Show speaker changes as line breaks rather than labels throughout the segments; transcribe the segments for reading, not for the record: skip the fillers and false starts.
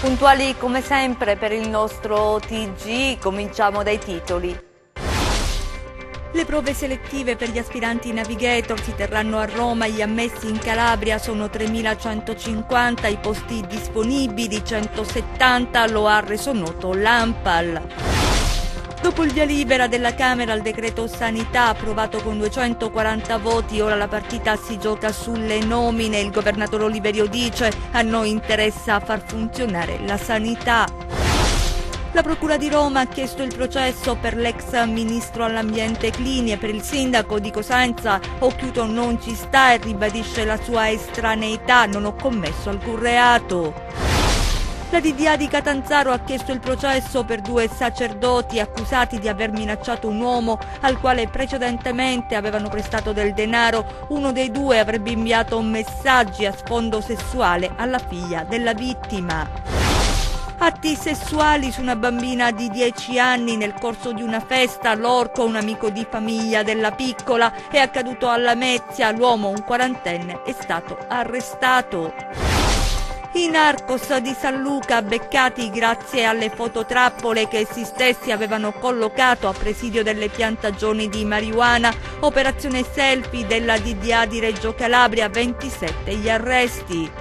Puntuali come sempre per il nostro TG, cominciamo dai titoli.
Le prove selettive per gli aspiranti navigator si terranno a Roma, gli ammessi in Calabria sono 3.150, i posti disponibili 170, lo ha reso noto l'ANPAL. Dopo il via libera della Camera al decreto sanità approvato con 240 voti, ora la partita si gioca sulle nomine. Il governatore Oliverio dice: a noi interessa far funzionare la sanità. La Procura di Roma ha chiesto il processo per l'ex ministro all'ambiente Clini e per il sindaco di Cosenza. Occhiuto non ci sta e ribadisce la sua estraneità: non ho commesso alcun reato. La DDA di Catanzaro ha chiesto il processo per 2 sacerdoti accusati di aver minacciato un uomo al quale precedentemente avevano prestato del denaro. Uno dei 2 avrebbe inviato messaggi a sfondo sessuale alla figlia della vittima. Atti sessuali su una bambina di 10 anni nel corso di una festa. L'orco, un amico di famiglia della piccola, è accaduto a Lamezia. L'uomo, un quarantenne, è stato arrestato. I narcos di San Luca beccati grazie alle fototrappole che essi stessi avevano collocato a presidio delle piantagioni di marijuana. Operazione selfie della DDA di Reggio Calabria, 27 gli arresti.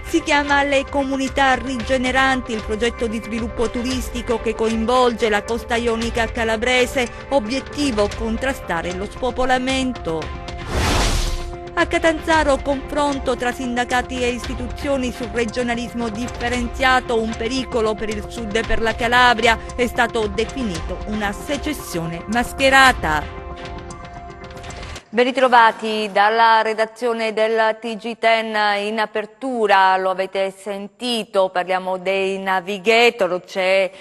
Si chiama Le Comunità Rigeneranti, il progetto di sviluppo turistico che coinvolge la costa ionica calabrese, obiettivo contrastare lo spopolamento. A Catanzaro confronto tra sindacati e istituzioni sul regionalismo differenziato, un pericolo per il sud e per la Calabria, è stato definito una secessione mascherata.
Ben ritrovati dalla redazione del TG10 in apertura, lo avete sentito, parliamo dei navigator, c'è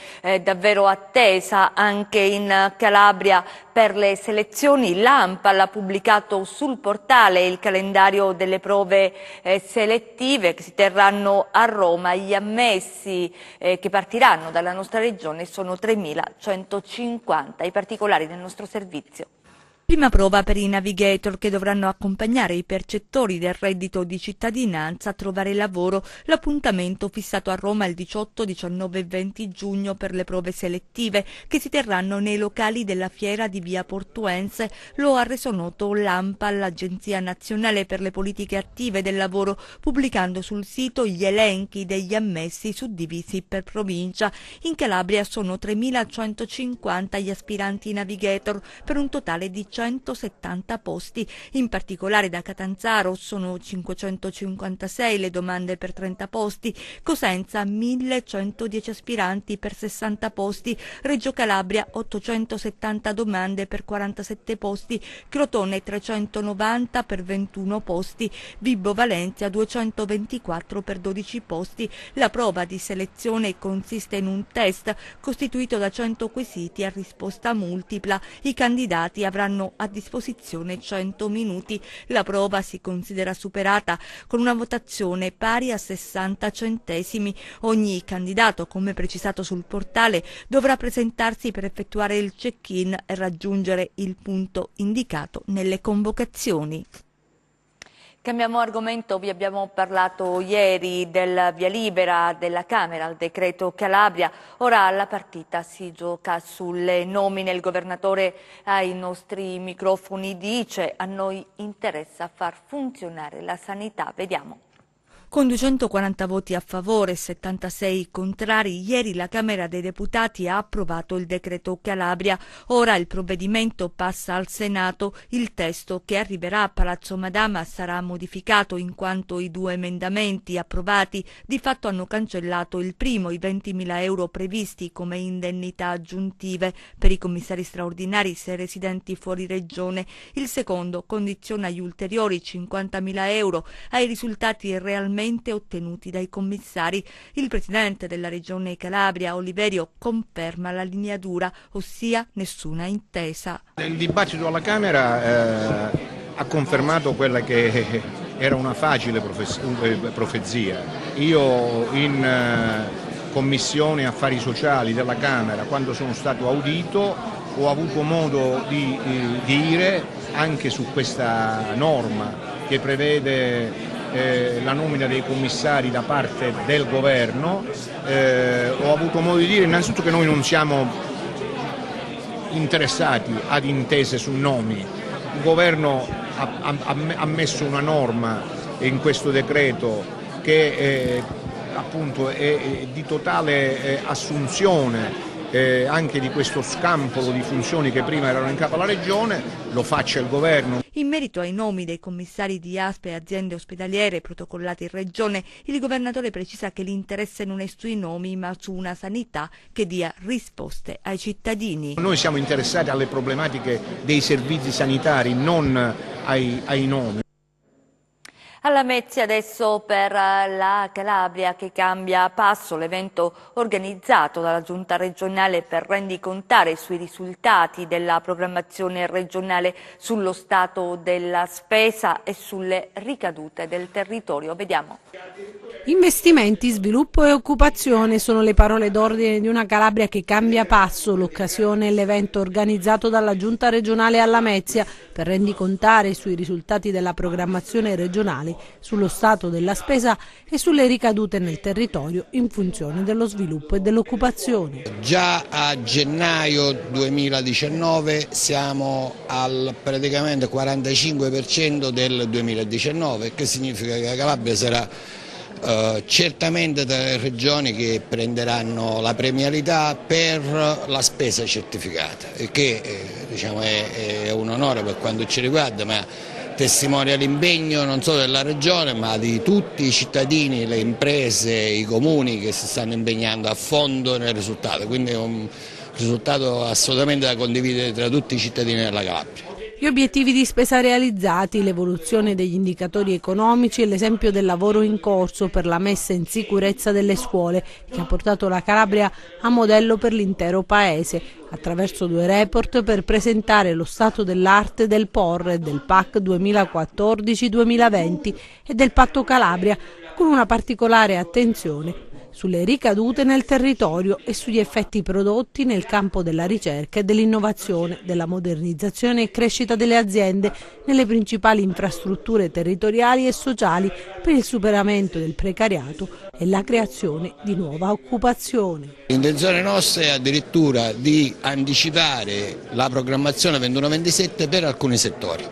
davvero attesa anche in Calabria per le selezioni. L'ANPAL ha pubblicato sul portale il calendario delle prove selettive che si terranno a Roma. Gli ammessi che partiranno dalla nostra regione sono 3.150, i particolari del nostro servizio.
Prima prova per i navigator che dovranno accompagnare i percettori del reddito di cittadinanza a trovare lavoro. L'appuntamento fissato a Roma il 18, 19 e 20 giugno per le prove selettive che si terranno nei locali della fiera di via Portuense. Lo ha reso noto l'ANPAL, l'Agenzia Nazionale per le Politiche Attive del Lavoro, pubblicando sul sito gli elenchi degli ammessi suddivisi per provincia. In Calabria sono 3.150 gli aspiranti navigator per un totale di 170 posti. In particolare da Catanzaro sono 556 le domande per 30 posti, Cosenza 1.110 aspiranti per 60 posti, Reggio Calabria 870 domande per 47 posti, Crotone 390 per 21 posti, Vibo Valentia 224 per 12 posti. La prova di selezione consiste in un test costituito da 100 quesiti a risposta multipla. I candidati avranno a disposizione 100 minuti. La prova si considera superata con una votazione pari a 60 centesimi. Ogni candidato, come precisato sul portale, dovrà presentarsi per effettuare il check-in e raggiungere il punto indicato nelle convocazioni.
Cambiamo argomento, vi abbiamo parlato ieri del via libera della Camera al decreto Calabria, ora la partita si gioca sulle nomine. Il governatore ai nostri microfoni dice: a noi interessa far funzionare la sanità. Vediamo.
Con 240 voti a favore e 76 contrari, ieri la Camera dei Deputati ha approvato il decreto Calabria. Ora il provvedimento passa al Senato. Il testo che arriverà a Palazzo Madama sarà modificato in quanto i 2 emendamenti approvati di fatto hanno cancellato il primo, i 20.000 euro previsti come indennità aggiuntive per i commissari straordinari se residenti fuori regione. Il secondo condiziona gli ulteriori 50.000 euro ai risultati realmente ottenuti dai commissari. Il presidente della regione Calabria, Oliverio, conferma la linea dura, ossia nessuna intesa.
Il dibattito alla Camera ha confermato quella che era una facile profezia. Io in Commissione Affari Sociali della Camera, quando sono stato audito, ho avuto modo di dire anche su questa norma che prevede la nomina dei commissari da parte del governo. Ho avuto modo di dire innanzitutto che noi non siamo interessati ad intese su nomi. Il governo ha messo una norma in questo decreto che appunto è di totale assunzione anche di questo scampolo di funzioni che prima erano in capo alla Regione, lo faccia il governo.
In merito ai nomi dei commissari di ASP e aziende ospedaliere protocollati in Regione, il governatore precisa che l'interesse non è sui nomi ma su una sanità che dia risposte ai cittadini.
Noi siamo interessati alle problematiche dei servizi sanitari, non ai nomi.
Alla Lamezia adesso per la Calabria che cambia passo, l'evento organizzato dalla Giunta regionale per rendicontare sui risultati della programmazione regionale sullo stato della spesa e sulle ricadute del territorio. Vediamo.
Investimenti, sviluppo e occupazione sono le parole d'ordine di una Calabria che cambia passo. L'occasione è l'evento organizzato dalla Giunta regionale a Lamezia per rendicontare sui risultati della programmazione regionale, sullo stato della spesa e sulle ricadute nel territorio in funzione dello sviluppo e dell'occupazione.
Già a gennaio 2019 siamo al praticamente 45% del 2019, che significa che la Calabria sarà certamente tra le regioni che prenderanno la premialità per la spesa certificata, che diciamo, è un onore per quanto ci riguarda, ma testimonia l'impegno non solo della regione ma di tutti i cittadini, le imprese, i comuni che si stanno impegnando a fondo nel risultato, quindi è un risultato assolutamente da condividere tra tutti i cittadini della Calabria.
Gli obiettivi di spesa realizzati, l'evoluzione degli indicatori economici e l'esempio del lavoro in corso per la messa in sicurezza delle scuole, che ha portato la Calabria a modello per l'intero paese, attraverso 2 report per presentare lo stato dell'arte del POR e del PAC 2014-2020 e del Patto Calabria, con una particolare attenzione sulle ricadute nel territorio e sugli effetti prodotti nel campo della ricerca e dell'innovazione, della modernizzazione e crescita delle aziende nelle principali infrastrutture territoriali e sociali per il superamento del precariato e la creazione di nuova occupazione.
L'intenzione nostra è addirittura di anticipare la programmazione 21-27 per alcuni settori.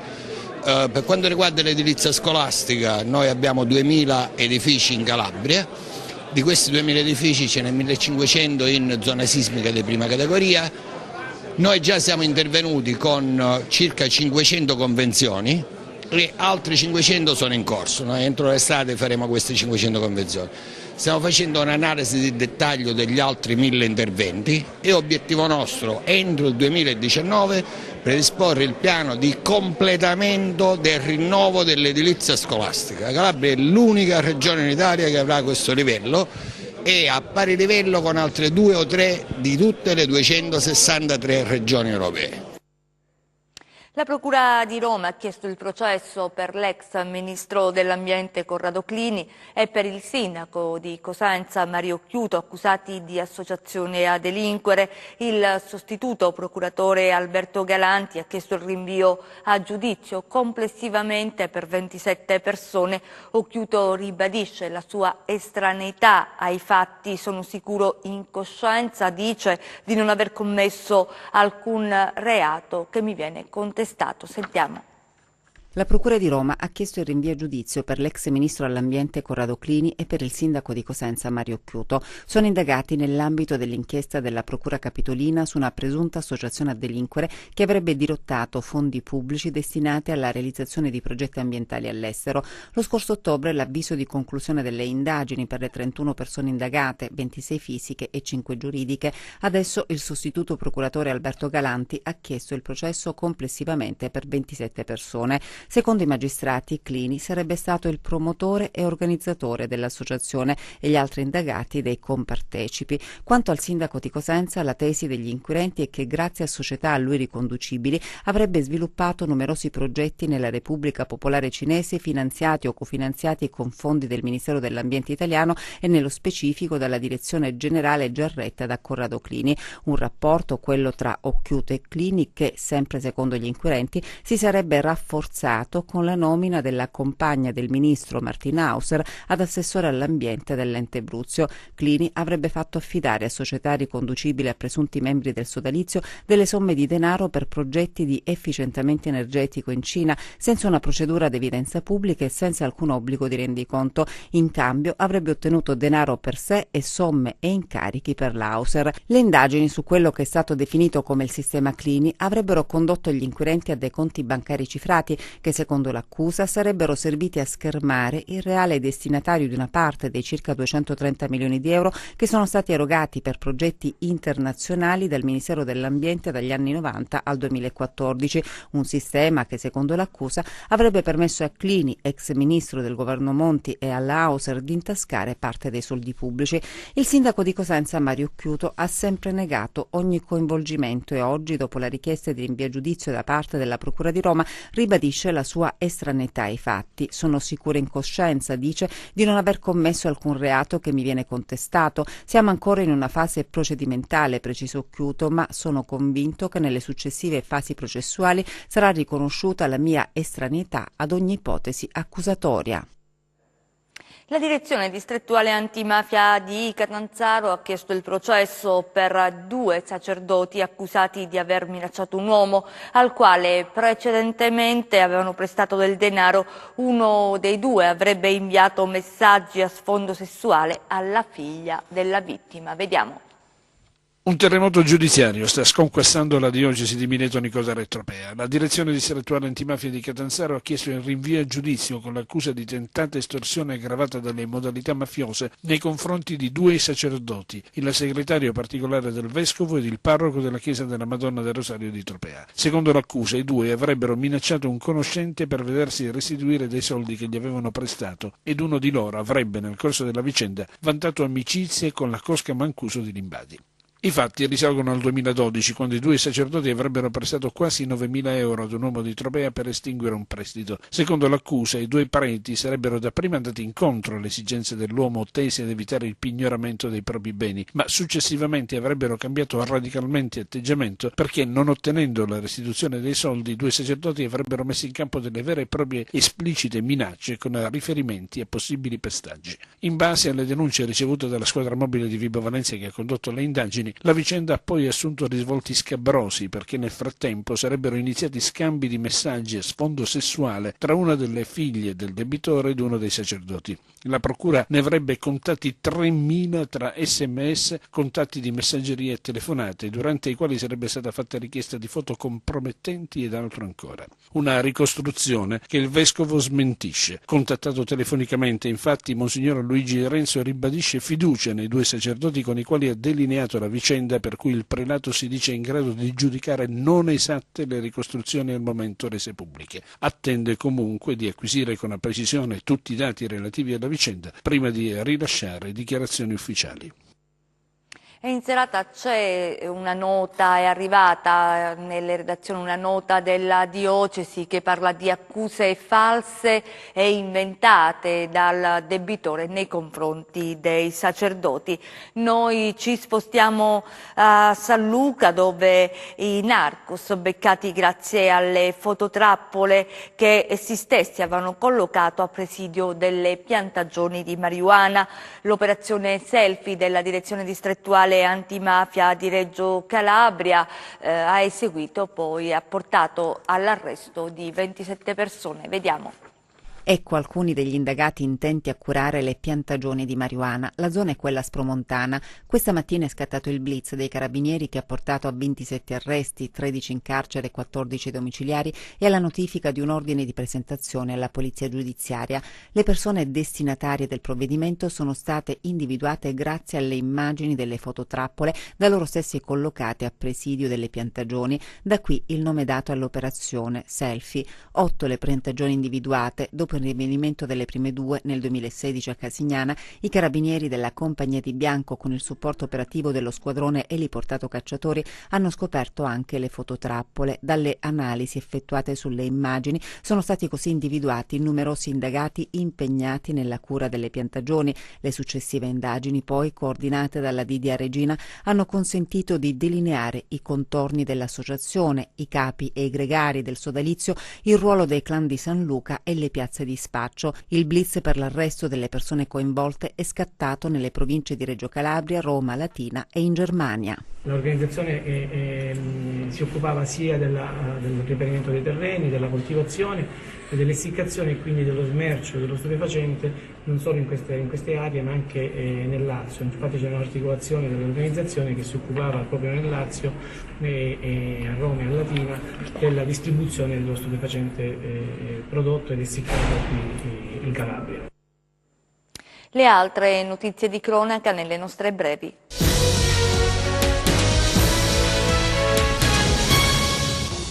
Per quanto riguarda l'edilizia scolastica, noi abbiamo 2000 edifici in Calabria. Di questi 2000 edifici ce ne 1500 in zona sismica di prima categoria. Noi già siamo intervenuti con circa 500 convenzioni e altri 500 sono in corso. Noi entro l'estate faremo queste 500 convenzioni. Stiamo facendo un'analisi di dettaglio degli altri 1000 interventi e obiettivo nostro entro il 2019 predisporre il piano di completamento del rinnovo dell'edilizia scolastica. La Calabria è l'unica regione in Italia che avrà questo livello e a pari livello con altre 2 o 3 di tutte le 263 regioni europee.
La Procura di Roma ha chiesto il processo per l'ex ministro dell'Ambiente Corrado Clini e per il sindaco di Cosenza Mario Chiuto, accusati di associazione a delinquere. Il sostituto procuratore Alberto Galanti ha chiesto il rinvio a giudizio complessivamente per 27 persone. Occhiuto ribadisce la sua estraneità ai fatti, sono sicuro in coscienza, dice di non aver commesso alcun reato che mi viene contestato. Sentiamo.
La Procura di Roma ha chiesto il rinvio a giudizio per l'ex ministro all'Ambiente Corrado Clini e per il sindaco di Cosenza Mario Chiuto. Sono indagati nell'ambito dell'inchiesta della Procura Capitolina su una presunta associazione a delinquere che avrebbe dirottato fondi pubblici destinati alla realizzazione di progetti ambientali all'estero. Lo scorso ottobre l'avviso di conclusione delle indagini per le 31 persone indagate, 26 fisiche e 5 giuridiche. Adesso il sostituto procuratore Alberto Galanti ha chiesto il processo complessivamente per 27 persone. Secondo i magistrati, Clini sarebbe stato il promotore e organizzatore dell'associazione e gli altri indagati dei compartecipi. Quanto al sindaco di Cosenza, la tesi degli inquirenti è che grazie a società a lui riconducibili avrebbe sviluppato numerosi progetti nella Repubblica Popolare Cinese finanziati o cofinanziati con fondi del Ministero dell'Ambiente italiano e nello specifico dalla Direzione Generale già retta da Corrado Clini. Un rapporto, quello tra Occhiuto e Clini, che, sempre secondo gli inquirenti, si sarebbe rafforzato cominciato con la nomina della compagna del ministro Martina Hauser ad assessore all'ambiente dell'ente Bruzio. Clini avrebbe fatto affidare a società riconducibili a presunti membri del sodalizio delle somme di denaro per progetti di efficientamento energetico in Cina, senza una procedura ad evidenza pubblica e senza alcun obbligo di rendiconto. In cambio avrebbe ottenuto denaro per sé e somme e incarichi per l'Hauser. Le indagini su quello che è stato definito come il sistema Clini avrebbero condotto gli inquirenti a dei conti bancari cifrati che, secondo l'accusa, sarebbero serviti a schermare il reale destinatario di una parte dei circa 230 milioni di euro che sono stati erogati per progetti internazionali dal Ministero dell'Ambiente dagli anni 90 al 2014, un sistema che, secondo l'accusa, avrebbe permesso a Clini, ex ministro del governo Monti, e alla Hauser di intascare parte dei soldi pubblici. Il sindaco di Cosenza, Mario Chiuto, ha sempre negato ogni coinvolgimento e oggi, dopo la richiesta di rinvio a giudizio da parte della Procura di Roma, ribadisce la sua estraneità ai fatti. Sono sicura in coscienza, dice, di non aver commesso alcun reato che mi viene contestato. Siamo ancora in una fase procedimentale, precisò Chiuto, ma sono convinto che nelle successive fasi processuali sarà riconosciuta la mia estraneità ad ogni ipotesi accusatoria.
La direzione distrettuale antimafia di Catanzaro ha chiesto il processo per 2 sacerdoti accusati di aver minacciato un uomo al quale precedentemente avevano prestato del denaro. Uno dei 2 avrebbe inviato messaggi a sfondo sessuale alla figlia della vittima. Vediamo.
Un terremoto giudiziario sta sconquassando la diocesi di Mineto Nicotera e Tropea. La direzione distrettuale antimafia di Catanzaro ha chiesto il rinvio a giudizio con l'accusa di tentata estorsione aggravata dalle modalità mafiose nei confronti di 2 sacerdoti, il segretario particolare del vescovo ed il parroco della chiesa della Madonna del Rosario di Tropea. Secondo l'accusa, i 2 avrebbero minacciato un conoscente per vedersi restituire dei soldi che gli avevano prestato ed uno di loro avrebbe, nel corso della vicenda, vantato amicizie con la cosca Mancuso di Limbadi. I fatti risalgono al 2012, quando i 2 sacerdoti avrebbero prestato quasi 9.000 euro ad un uomo di Tropea per estinguere un prestito. Secondo l'accusa, i 2 preti sarebbero dapprima andati incontro alle esigenze dell'uomo tese ad evitare il pignoramento dei propri beni, ma successivamente avrebbero cambiato radicalmente atteggiamento perché, non ottenendo la restituzione dei soldi, i 2 sacerdoti avrebbero messo in campo delle vere e proprie esplicite minacce con riferimenti a possibili pestaggi. In base alle denunce ricevute dalla squadra mobile di Vibo Valentia che ha condotto le indagini, la vicenda ha poi assunto risvolti scabrosi perché nel frattempo sarebbero iniziati scambi di messaggi a sfondo sessuale tra una delle figlie del debitore ed uno dei sacerdoti. La procura ne avrebbe contati 3.000 tra sms, contatti di messaggeria e telefonate, durante i quali sarebbe stata fatta richiesta di foto compromettenti ed altro ancora. Una ricostruzione che il vescovo smentisce. Contattato telefonicamente, infatti, Monsignor Luigi Renzo ribadisce fiducia nei 2 sacerdoti con i quali ha delineato la vicenda, per cui il prelato si dice in grado di giudicare non esatte le ricostruzioni al momento rese pubbliche. Attende comunque di acquisire con precisione tutti i dati relativi alla vicenda prima di rilasciare dichiarazioni ufficiali.
E in serata c'è una nota, è arrivata nelle redazioni una nota della diocesi che parla di accuse false e inventate dal debitore nei confronti dei sacerdoti. Noi ci spostiamo a San Luca, dove i narcos, beccati grazie alle fototrappole che essi stessi avevano collocato a presidio delle piantagioni di marijuana. L'operazione Selfie della direzione distrettuale antimafia di Reggio Calabria ha eseguito poi, ha portato all'arresto di 27 persone. Vediamo.
Ecco alcuni degli indagati intenti a curare le piantagioni di marijuana. La zona è quella spromontana. Questa mattina è scattato il blitz dei carabinieri che ha portato a 27 arresti, 13 in carcere e 14 domiciliari e alla notifica di un ordine di presentazione alla polizia giudiziaria. Le persone destinatarie del provvedimento sono state individuate grazie alle immagini delle fototrappole da loro stessi collocate a presidio delle piantagioni. Da qui il nome dato all'operazione Selfie. 8 le piantagioni individuate. Dopo il rinvenimento delle prime due nel 2016 a Casignana, i carabinieri della Compagnia di Bianco, con il supporto operativo dello squadrone eliportato cacciatori, hanno scoperto anche le fototrappole. Dalle analisi effettuate sulle immagini sono stati così individuati numerosi indagati impegnati nella cura delle piantagioni. Le successive indagini, poi coordinate dalla Didia Regina, hanno consentito di delineare i contorni dell'associazione, i capi e i gregari del sodalizio, il ruolo dei clan di San Luca e le piazze di spaccio. Il blitz per l'arresto delle persone coinvolte è scattato nelle province di Reggio Calabria, Roma, Latina e in Germania.
L'organizzazione si occupava sia del reperimento dei terreni, della coltivazione e dell'essiccazione e quindi dello smercio dello stupefacente non solo in queste aree ma anche nel Lazio. Infatti c'è un'articolazione dell'organizzazione che si occupava proprio nel Lazio e a Roma e a Latina della distribuzione dello stupefacente prodotto ed essiccato qui in Calabria.
Le altre notizie di cronaca nelle nostre brevi.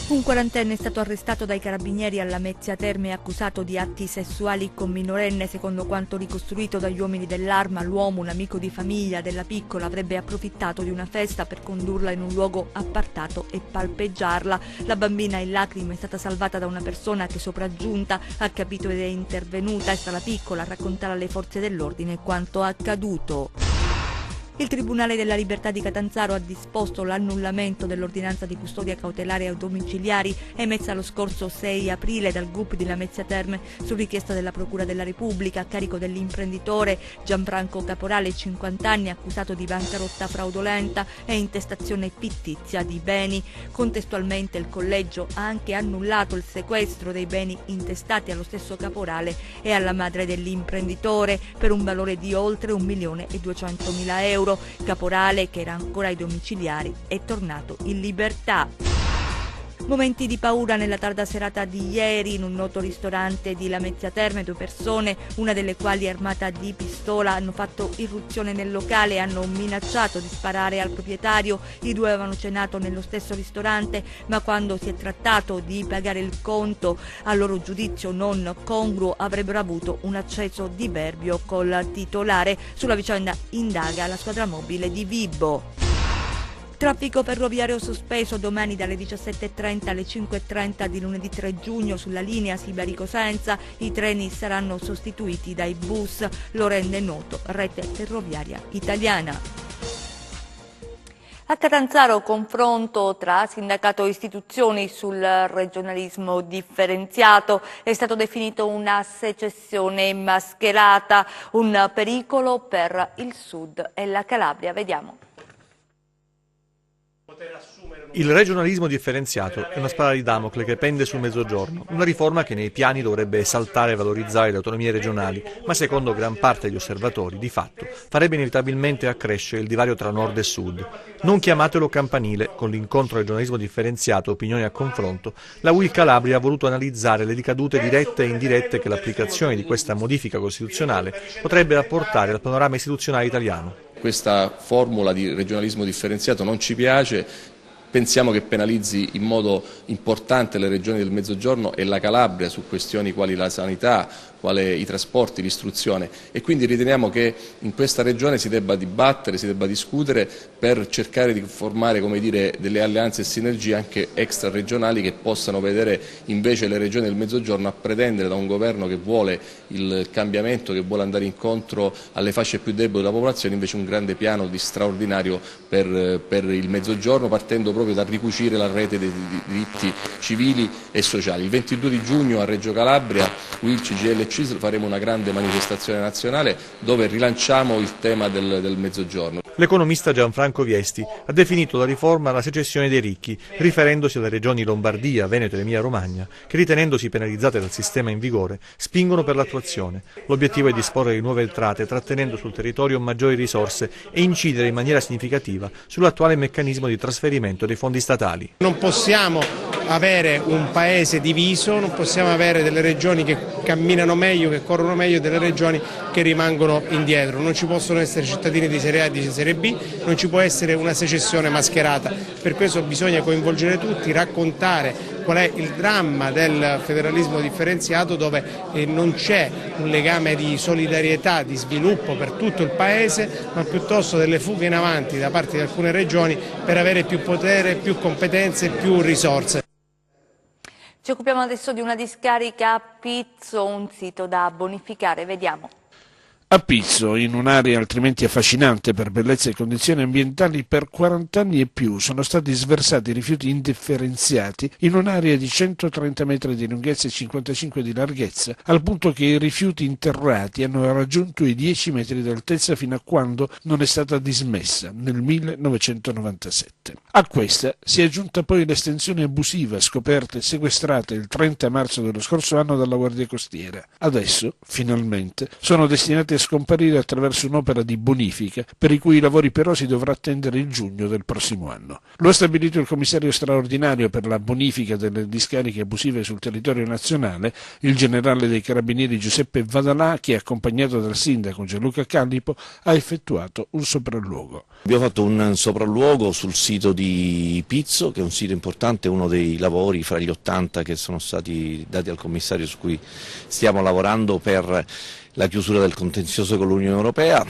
Un quarantenne è stato arrestato dai carabinieri alla Lamezia Terme accusato di atti sessuali con minorenne. Secondo quanto ricostruito dagli uomini dell'Arma, l'uomo, un amico di famiglia della piccola, avrebbe approfittato di una festa per condurla in un luogo appartato e palpeggiarla. La bambina in lacrime è stata salvata da una persona che, sopraggiunta, ha capito ed è intervenuta. È stata la piccola a raccontare alle forze dell'ordine quanto accaduto. Il Tribunale della Libertà di Catanzaro ha disposto l'annullamento dell'ordinanza di custodia cautelare ai domiciliari emessa lo scorso 6 aprile dal GUP di Lamezia Terme su richiesta della Procura della Repubblica a carico dell'imprenditore Gianfranco Caporale, 50 anni, accusato di bancarotta fraudolenta e intestazione fittizia di beni. Contestualmente il collegio ha anche annullato il sequestro dei beni intestati allo stesso Caporale e alla madre dell'imprenditore per un valore di oltre 1.200.000 euro. Caporale, che era ancora ai domiciliari, è tornato in libertà. Momenti di paura nella tarda serata di ieri in un noto ristorante di Lamezia Terme. 2 persone, una delle quali armata di pistola, hanno fatto irruzione nel locale e hanno minacciato di sparare al proprietario. I 2 avevano cenato nello stesso ristorante, ma quando si è trattato di pagare il conto, a loro giudizio non congruo, avrebbero avuto un acceso diverbio col titolare. Sulla vicenda indaga la squadra mobile di Vibo. Traffico ferroviario sospeso domani dalle 17.30 alle 5.30 di lunedì 3 giugno sulla linea Sibari-Cosenza. I treni saranno sostituiti dai bus, lo rende noto Rete Ferroviaria Italiana.
A Catanzaro confronto tra sindacato e istituzioni sul regionalismo differenziato. È stato definito una secessione mascherata, un pericolo per il Sud e la Calabria. Vediamo.
Il regionalismo differenziato è una spada di Damocle che pende sul Mezzogiorno, una riforma che nei piani dovrebbe esaltare e valorizzare le autonomie regionali, ma secondo gran parte degli osservatori, di fatto, farebbe inevitabilmente accrescere il divario tra nord e sud. Non chiamatelo campanile, con l'incontro regionalismo differenziato, opinioni a confronto, la UIL Calabria ha voluto analizzare le ricadute dirette e indirette che l'applicazione di questa modifica costituzionale potrebbe apportare al panorama istituzionale italiano.
Questa formula di regionalismo differenziato non ci piace. Pensiamo che penalizzi in modo importante le regioni del Mezzogiorno e la Calabria su questioni quali la sanità, quali i trasporti, l'istruzione, e quindi riteniamo che in questa regione si debba dibattere, si debba discutere per cercare di formare, come dire, delle alleanze e sinergie anche extraregionali che possano vedere invece le regioni del Mezzogiorno a pretendere da un governo che vuole il cambiamento, che vuole andare incontro alle fasce più deboli della popolazione, invece un grande piano di straordinario per il Mezzogiorno, partendo proprio dal ricucire la rete dei diritti civili e sociali. Il 22 di giugno a Reggio Calabria, UIL, CGIL e CISL faremo una grande manifestazione nazionale dove rilanciamo il tema del Mezzogiorno.
L'economista Gianfranco Viesti ha definito la riforma la secessione dei ricchi, riferendosi alle regioni Lombardia, Veneto ed Emilia-Romagna, che ritenendosi penalizzate dal sistema in vigore, spingono per l'attuazione. L'obiettivo è disporre di nuove entrate, trattenendo sul territorio maggiori risorse e incidere in maniera significativa sull'attuale meccanismo di trasferimento dei fondi statali.
Non possiamo avere un paese diviso, non possiamo avere delle regioni che camminano meglio, che corrono meglio, delle regioni che rimangono indietro. Non ci possono essere cittadini di serie A e di serie B, non ci può essere una secessione mascherata. Per questo bisogna coinvolgere tutti, raccontare qual è il dramma del federalismo differenziato, dove non c'è un legame di solidarietà, di sviluppo per tutto il Paese, ma piuttosto delle fughe in avanti da parte di alcune regioni per avere più potere, più competenze, più risorse.
Ci occupiamo adesso di una discarica a Pizzo, un sito da bonificare, vediamo.
A Pizzo, in un'area altrimenti affascinante per bellezza e condizioni ambientali, per 40 anni e più sono stati sversati rifiuti indifferenziati in un'area di 130 metri di lunghezza e 55 di larghezza, al punto che i rifiuti interrati hanno raggiunto i 10 metri di altezza fino a quando non è stata dismessa, nel 1997. A questa si è aggiunta poi l'estensione abusiva scoperta e sequestrata il 30 marzo dello scorso anno dalla Guardia Costiera. Adesso, finalmente, sono destinati a scomparire attraverso un'opera di bonifica per i cui lavori però si dovrà attendere il giugno del prossimo anno. Lo ha stabilito il commissario straordinario per la bonifica delle discariche abusive sul territorio nazionale, il generale dei Carabinieri Giuseppe Vadalà, che, accompagnato dal sindaco Gianluca Callipo, ha effettuato un sopralluogo.
Abbiamo fatto un sopralluogo sul sito di Pizzo, che è un sito importante, uno dei lavori fra gli 80 che sono stati dati al commissario, su cui stiamo lavorando per la chiusura del contenzioso con l'Unione Europea,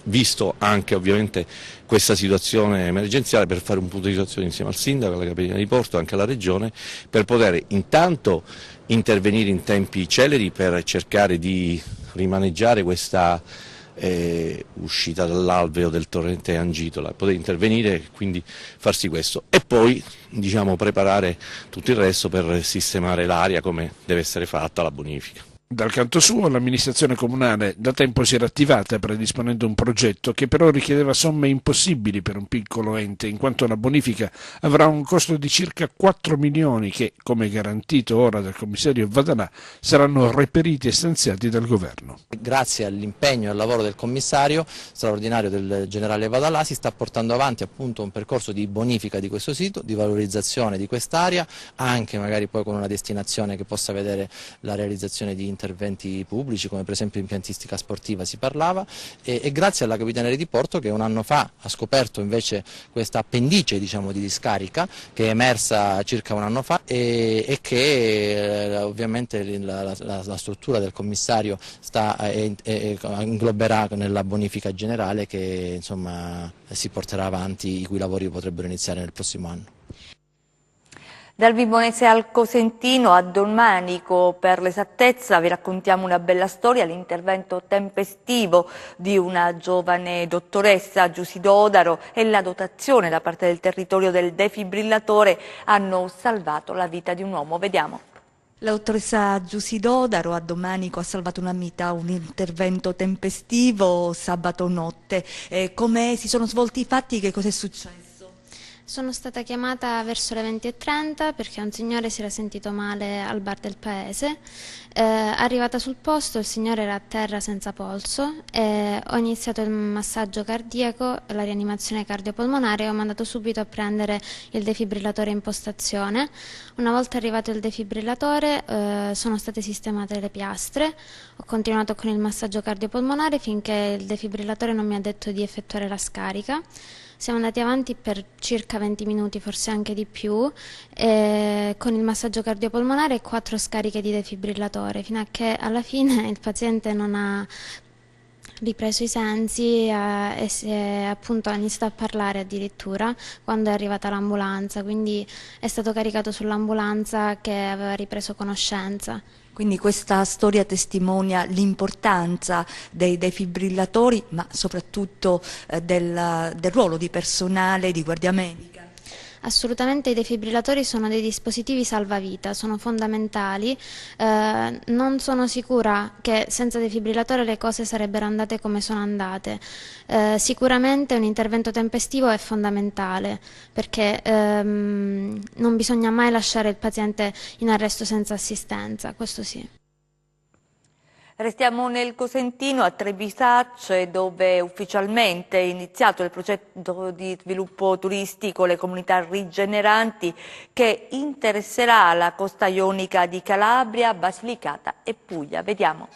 visto anche ovviamente questa situazione emergenziale, per fare un punto di situazione insieme al sindaco, alla Capitania di Porto e anche alla Regione, per poter intanto intervenire in tempi celeri per cercare di rimaneggiare questa uscita dall'alveo del torrente Angitola, poter intervenire e quindi farsi questo, e poi preparare tutto il resto per sistemare l'area come deve essere fatta la bonifica.
Dal canto suo, l'amministrazione comunale da tempo si era attivata predisponendo un progetto che però richiedeva somme impossibili per un piccolo ente, in quanto la bonifica avrà un costo di circa 4 milioni che, come garantito ora dal commissario Vadalà, saranno reperiti e stanziati dal governo.
Grazie all'impegno e al lavoro del commissario straordinario del generale Vadalà si sta portando avanti appunto un percorso di bonifica di questo sito, di valorizzazione di quest'area, anche magari poi con una destinazione che possa vedere la realizzazione di interventi pubblici, come per esempio impiantistica sportiva si parlava, e grazie alla Capitaneria di Porto, che un anno fa ha scoperto invece questa appendice di discarica che è emersa circa un anno fa e che ovviamente la struttura del commissario ingloberà nella bonifica generale che si porterà avanti, i cui lavori potrebbero iniziare nel prossimo anno.
Dal Vibonese al Cosentino a Dolmanico, per l'esattezza, vi raccontiamo una bella storia, l'intervento tempestivo di una giovane dottoressa, Giusy Dodaro, e la dotazione da parte del territorio del defibrillatore hanno salvato la vita di un uomo. Vediamo.
La dottoressa Giusy Dodaro a Domanico ha salvato una vita, un intervento tempestivo sabato notte. Come si sono svolti i fatti? Che cosa è successo?
Sono stata chiamata verso le 20:30 perché un signore si era sentito male al bar del paese. Arrivata sul posto, il signore era a terra senza polso. Ho iniziato il massaggio cardiaco, la rianimazione cardiopolmonare e ho mandato subito a prendere il defibrillatore in postazione. Una volta arrivato il defibrillatore sono state sistemate le piastre. Ho continuato con il massaggio cardiopolmonare finché il defibrillatore non mi ha detto di effettuare la scarica. Siamo andati avanti per circa 20 minuti, forse anche di più, con il massaggio cardiopolmonare e 4 scariche di defibrillatore, fino a che alla fine il paziente non ha ripreso i sensi e appunto ha iniziato a parlare addirittura quando è arrivata l'ambulanza, quindi è stato caricato sull'ambulanza che aveva ripreso conoscenza.
Quindi questa storia testimonia l'importanza dei defibrillatori, ma soprattutto del ruolo di personale di guardia medica.
Assolutamente, i defibrillatori sono dei dispositivi salvavita, sono fondamentali. Non sono sicura che senza defibrillatore le cose sarebbero andate come sono andate. Sicuramente un intervento tempestivo è fondamentale perché non bisogna mai lasciare il paziente in arresto senza assistenza, questo sì.
Restiamo nel Cosentino, a Trebisacce, dove ufficialmente è iniziato il progetto di sviluppo turistico Le Comunità Rigeneranti, che interesserà la costa ionica di Calabria, Basilicata e Puglia. Vediamo.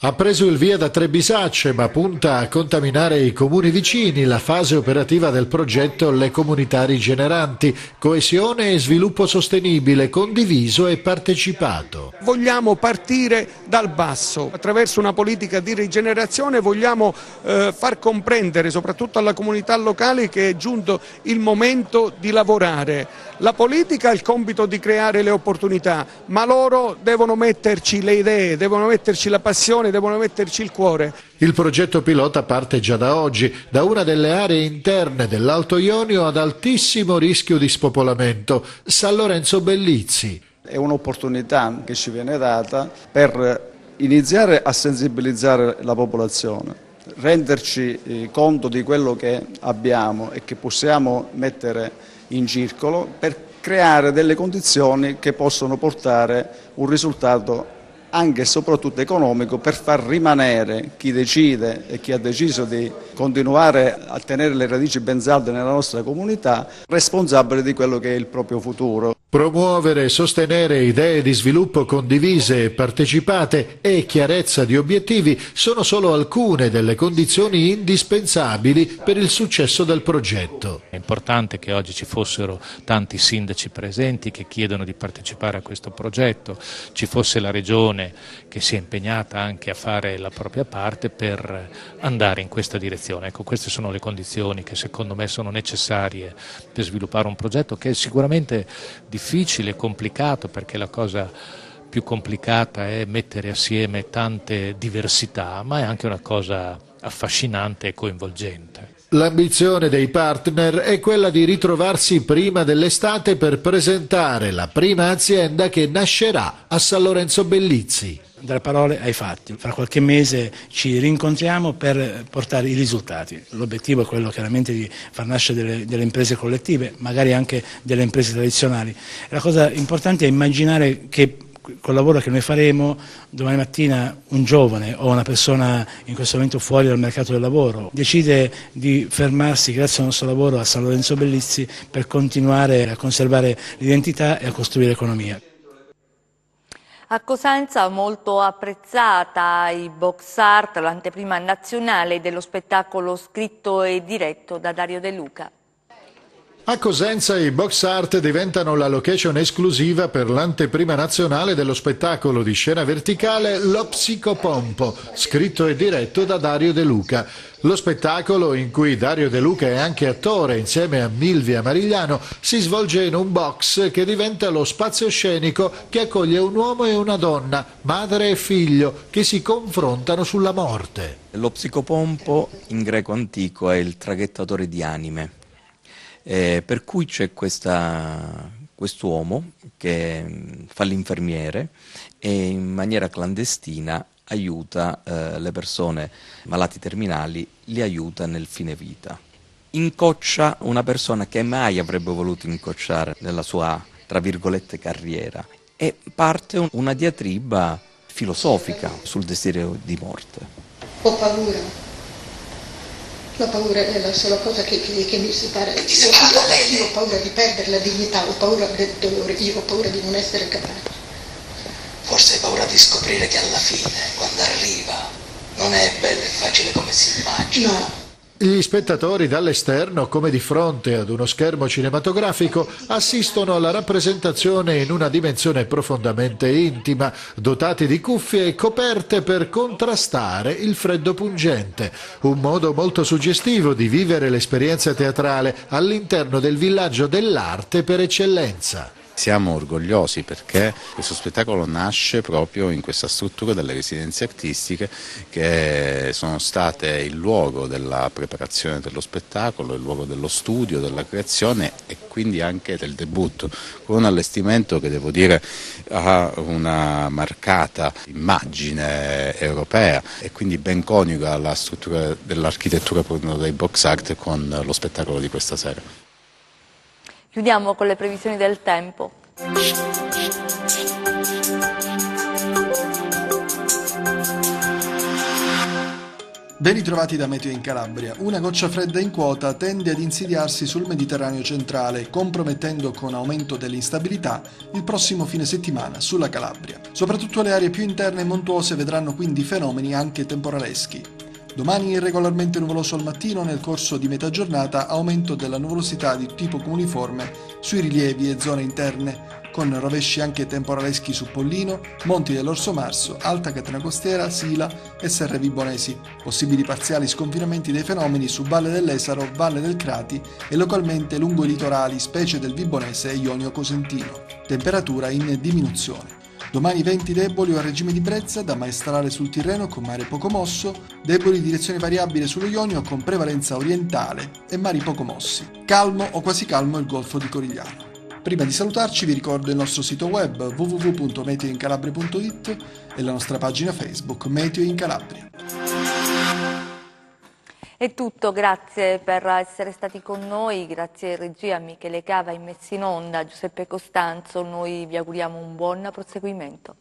Ha preso il via da Trebisacce, ma punta a contaminare i comuni vicini. La fase operativa del progetto Le Comunità Rigeneranti, coesione e sviluppo sostenibile, condiviso e partecipato.
Vogliamo partire dal basso, attraverso una politica di rigenerazione vogliamo far comprendere soprattutto alla comunità locale che è giunto il momento di lavorare. La politica ha il compito di creare le opportunità, ma loro devono metterci le idee, devono metterci la passione, devono metterci il cuore.
Il progetto pilota parte già da oggi, da una delle aree interne dell'Alto Ionio ad altissimo rischio di spopolamento, San Lorenzo Bellizzi.
È un'opportunità che ci viene data per iniziare a sensibilizzare la popolazione, renderci conto di quello che abbiamo e che possiamo mettere in circolo per creare delle condizioni che possono portare un risultato anche e soprattutto economico per far rimanere chi decide e chi ha deciso di continuare a tenere le radici ben salde nella nostra comunità responsabile di quello che è il proprio futuro.
Promuovere e sostenere idee di sviluppo condivise e partecipate e chiarezza di obiettivi sono solo alcune delle condizioni indispensabili per il successo del progetto.
È importante che oggi ci fossero tanti sindaci presenti che chiedono di partecipare a questo progetto, ci fosse la Regione che si è impegnata anche a fare la propria parte per andare in questa direzione. Ecco, queste sono le condizioni che secondo me sono necessarie per sviluppare un progetto che è sicuramente difficile e complicato, perché la cosa più complicata è mettere assieme tante diversità, ma è anche una cosa affascinante e coinvolgente.
L'ambizione dei partner è quella di ritrovarsi prima dell'estate per presentare la prima azienda che nascerà a San Lorenzo Bellizzi.
Dalle parole ai fatti. Fra qualche mese ci rincontriamo per portare i risultati. L'obiettivo è quello chiaramente di far nascere delle imprese collettive, magari anche delle imprese tradizionali. La cosa importante è immaginare che col lavoro che noi faremo domani mattina un giovane o una persona in questo momento fuori dal mercato del lavoro decide di fermarsi grazie al nostro lavoro a San Lorenzo Bellizzi per continuare a conservare l'identità e a costruire economia.
A Cosenza molto apprezzata i box art, l'anteprima nazionale dello spettacolo scritto e diretto da Dario De Luca.
A Cosenza i box art diventano la location esclusiva per l'anteprima nazionale dello spettacolo di scena verticale Lo Psicopompo, scritto e diretto da Dario De Luca. Lo spettacolo, in cui Dario De Luca è anche attore insieme a Milvia Marigliano, si svolge in un box che diventa lo spazio scenico che accoglie un uomo e una donna, madre e figlio, che si confrontano sulla morte.
Lo Psicopompo in greco antico è il traghettatore di anime. Per cui c'è quest'uomo che fa l'infermiere e in maniera clandestina aiuta le persone malati terminali, li aiuta nel fine vita. Incoccia una persona che mai avrebbe voluto incocciare nella sua, tra virgolette, carriera, e parte una diatriba filosofica sul desiderio di morte.
Ho paura. La paura è la sola cosa che mi separa. Io ho paura di perdere la dignità, ho paura del dolore, io ho paura di non essere capace.
Forse hai paura di scoprire che alla fine, quando arriva, non è bello e facile come si immagina.
No.
Gli spettatori dall'esterno, come di fronte ad uno schermo cinematografico, assistono alla rappresentazione in una dimensione profondamente intima, dotati di cuffie e coperte per contrastare il freddo pungente. Un modo molto suggestivo di vivere l'esperienza teatrale all'interno del villaggio dell'arte per eccellenza.
Siamo orgogliosi perché questo spettacolo nasce proprio in questa struttura delle residenze artistiche che sono state il luogo della preparazione dello spettacolo, il luogo dello studio, della creazione e quindi anche del debutto, con un allestimento che devo dire ha una marcata immagine europea e quindi ben coniuga la struttura dell'architettura dei box art con lo spettacolo di questa sera.
Chiudiamo con le previsioni del tempo.
Ben ritrovati da Meteo in Calabria. Una goccia fredda in quota tende ad insidiarsi sul Mediterraneo centrale, compromettendo con aumento dell'instabilità il prossimo fine settimana sulla Calabria. Soprattutto le aree più interne e montuose vedranno quindi fenomeni anche temporaleschi. Domani irregolarmente nuvoloso al mattino, nel corso di metà giornata aumento della nuvolosità di tipo cumuliforme sui rilievi e zone interne, con rovesci anche temporaleschi su Pollino, Monti dell'Orso Marso, Alta Catena Costiera, Sila e Serre Vibonesi. Possibili parziali sconfinamenti dei fenomeni su Valle dell'Esaro, Valle del Crati e localmente lungo i litorali, specie del Vibonese e Ionio Cosentino. Temperatura in diminuzione. Domani venti deboli o a regime di brezza, da maestrale sul Tirreno con mare poco mosso, deboli direzione variabile sullo Ionio con prevalenza orientale e mari poco mossi. Calmo o quasi calmo il Golfo di Corigliano. Prima di salutarci vi ricordo il nostro sito web www.meteoincalabria.it e la nostra pagina Facebook Meteo in Calabria.
È tutto, grazie per essere stati con noi, grazie regia Michele Cava in messa in onda, Giuseppe Costanzo, noi vi auguriamo un buon proseguimento.